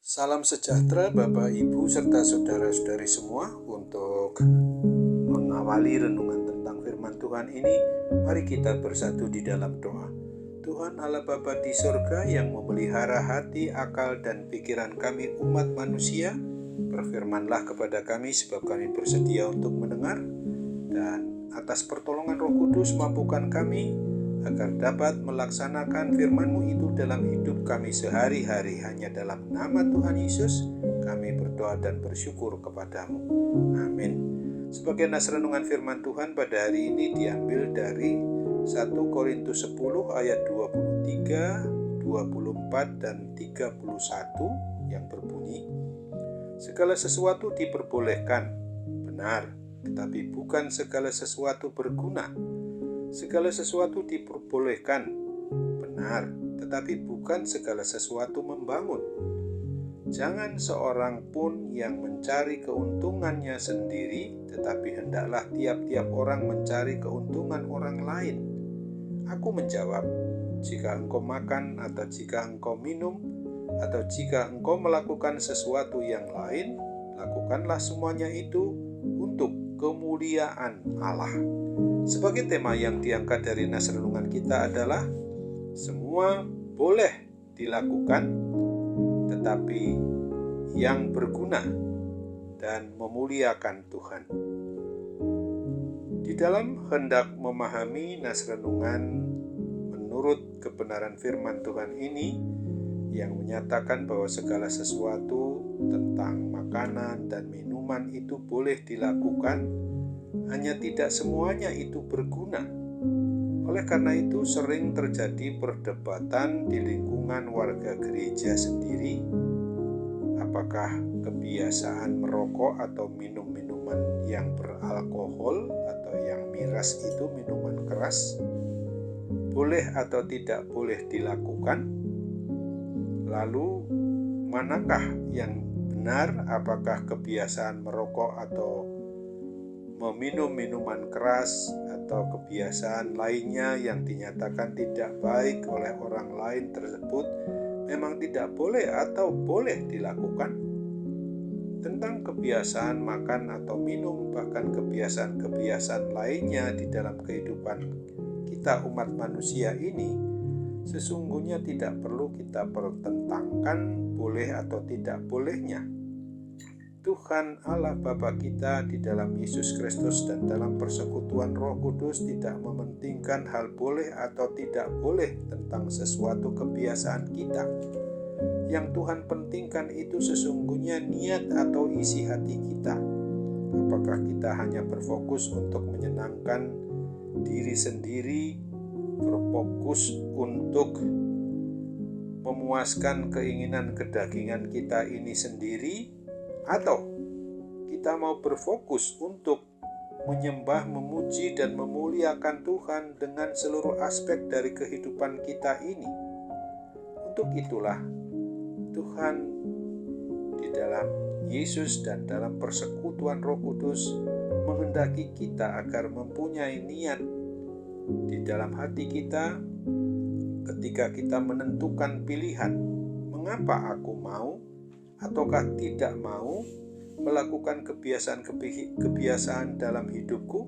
Salam sejahtera Bapak, Ibu, serta saudara-saudari semua. Untuk mengawali renungan tentang firman Tuhan ini, mari kita bersatu di dalam doa. Tuhan Allah Bapa di sorga yang memelihara hati, akal, dan pikiran kami umat manusia, berfirmanlah kepada kami sebab kami bersedia untuk mendengar, dan atas pertolongan Roh Kudus mampukan kami agar dapat melaksanakan firman-Mu itu dalam hidup kami sehari-hari. Hanya dalam nama Tuhan Yesus kami berdoa dan bersyukur kepadamu. Amin. Sebagai nas renungan firman Tuhan pada hari ini diambil dari 1 Korintus 10 ayat 23, 24, dan 31 yang berbunyi, segala sesuatu diperbolehkan, benar, tetapi bukan segala sesuatu berguna. Segala sesuatu diperbolehkan, benar, tetapi bukan segala sesuatu membangun. Jangan seorang pun yang mencari keuntungannya sendiri, tetapi hendaklah tiap-tiap orang mencari keuntungan orang lain. Aku menjawab, jika engkau makan atau jika engkau minum, atau jika engkau melakukan sesuatu yang lain, lakukanlah semuanya itu untuk kemuliaan Allah. Sebagai tema yang diangkat dari nas renungan kita adalah semua boleh dilakukan, tetapi yang berguna dan memuliakan Tuhan. Di dalam hendak memahami nas renungan menurut kebenaran firman Tuhan ini yang menyatakan bahwa segala sesuatu tentang makanan dan minuman itu boleh dilakukan, hanya tidak semuanya itu berguna. Oleh karena itu sering terjadi perdebatan di lingkungan warga gereja sendiri, apakah kebiasaan merokok atau minum minuman yang beralkohol atau yang miras itu minuman keras boleh atau tidak boleh dilakukan. Lalu manakah yang benar, apakah kebiasaan merokok atau meminum minuman keras atau kebiasaan lainnya yang dinyatakan tidak baik oleh orang lain tersebut memang tidak boleh atau boleh dilakukan? Tentang kebiasaan makan atau minum, bahkan kebiasaan-kebiasaan lainnya di dalam kehidupan kita umat manusia ini, sesungguhnya tidak perlu kita pertentangkan boleh atau tidak bolehnya. Tuhan Allah Bapa kita di dalam Yesus Kristus dan dalam persekutuan Roh Kudus tidak mementingkan hal boleh atau tidak boleh tentang sesuatu kebiasaan kita. Yang Tuhan pentingkan itu sesungguhnya niat atau isi hati kita. Apakah kita hanya berfokus untuk menyenangkan diri sendiri, berfokus untuk memuaskan keinginan kedagingan kita ini sendiri, atau kita mau berfokus untuk menyembah, memuji, dan memuliakan Tuhan dengan seluruh aspek dari kehidupan kita ini. Untuk itulah Tuhan di dalam Yesus dan dalam persekutuan Roh Kudus menghendaki kita agar mempunyai niat di dalam hati kita ketika kita menentukan pilihan, mengapa aku mau ataukah tidak mau melakukan kebiasaan dalam hidupku?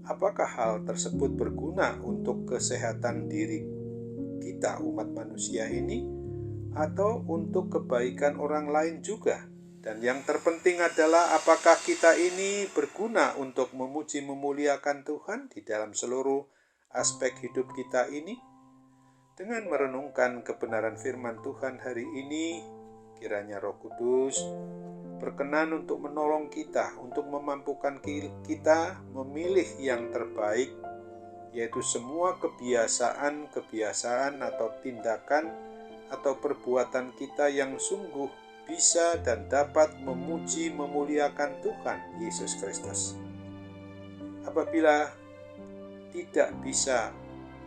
Apakah hal tersebut berguna untuk kesehatan diri kita umat manusia ini atau untuk kebaikan orang lain juga? Dan yang terpenting adalah apakah kita ini berguna untuk memuji memuliakan Tuhan di dalam seluruh aspek hidup kita ini? Dengan merenungkan kebenaran firman Tuhan hari ini, kiranya Roh Kudus berkenan untuk menolong kita, untuk memampukan kita memilih yang terbaik, yaitu semua kebiasaan atau tindakan atau perbuatan kita yang sungguh bisa dan dapat memuji memuliakan Tuhan Yesus Kristus. Apabila tidak bisa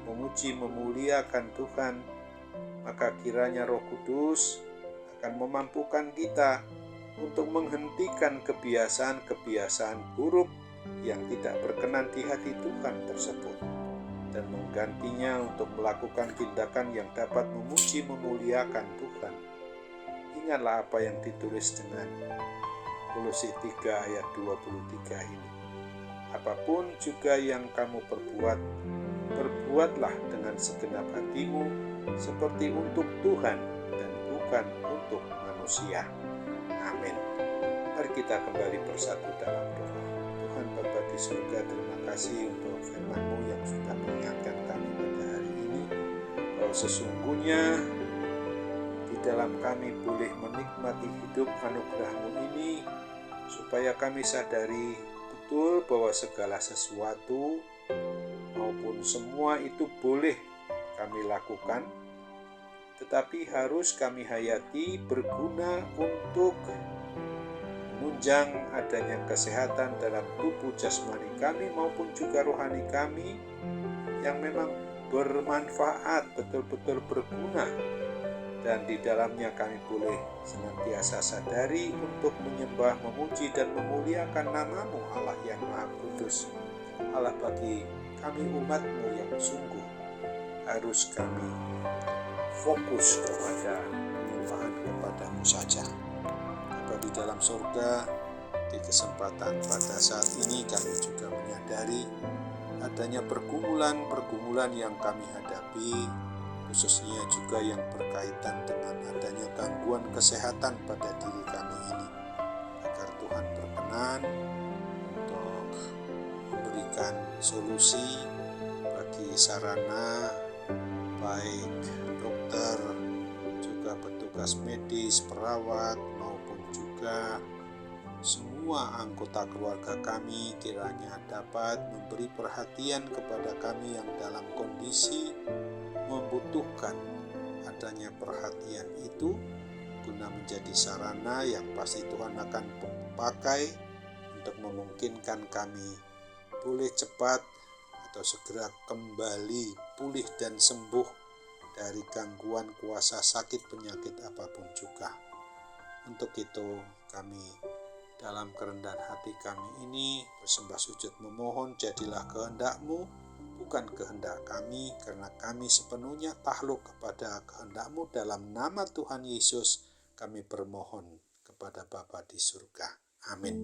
memuji memuliakan Tuhan, maka kiranya Roh Kudus akan memampukan kita untuk menghentikan kebiasaan-kebiasaan buruk yang tidak berkenan di hati Tuhan tersebut dan menggantinya untuk melakukan tindakan yang dapat memuji memuliakan Tuhan. ingatlah apa yang ditulis dengan Kolose 3 ayat 23 ini. Apapun juga yang kamu perbuat, berbuatlah dengan segenap hatimu seperti untuk Tuhan dan bukan untuk manusia. Amin. Mari kita kembali bersatu dalam doa. Tuhan Bapa di surga, terima kasih untuk firman-Mu yang sudah mengingatkan kami pada hari ini bahwa sesungguhnya di dalam kami boleh menikmati hidup anugerah-Mu ini, supaya kami sadari betul bahwa segala sesuatu maupun semua itu boleh kami lakukan, tetapi harus kami hayati berguna untuk menunjang adanya kesehatan dalam tubuh jasmani kami maupun juga rohani kami yang memang bermanfaat, betul-betul berguna, dan di dalamnya kami boleh senantiasa sadari untuk menyembah, memuji, dan memuliakan nama-Mu Allah yang Maha Kudus. Allah, bagi kami umat-Mu yang sungguh harus kami fokus kepada penyembahan kepada-Mu saja. Bapa di dalam surga, di kesempatan pada saat ini kami juga menyadari adanya pergumulan-pergumulan yang kami hadapi, khususnya juga yang berkaitan dengan adanya gangguan kesehatan pada diri kami ini. Agar Tuhan berkenan untuk memberikan solusi bagi sarana, baik dokter, juga petugas medis, perawat, maupun juga semua anggota keluarga kami, kiranya dapat memberi perhatian kepada kami yang dalam kondisi membutuhkan adanya perhatian itu, guna menjadi sarana yang pasti Tuhan akan pakai untuk memungkinkan kami boleh cepat atau segera kembali pulih dan sembuh dari gangguan kuasa sakit penyakit apapun juga. Untuk itu kami dalam kerendahan hati kami ini bersembah sujud memohon, jadilah kehendak-Mu, bukan kehendak kami, karena kami sepenuhnya takluk kepada kehendak-Mu. Dalam nama Tuhan Yesus kami bermohon kepada Bapa di surga. Amin.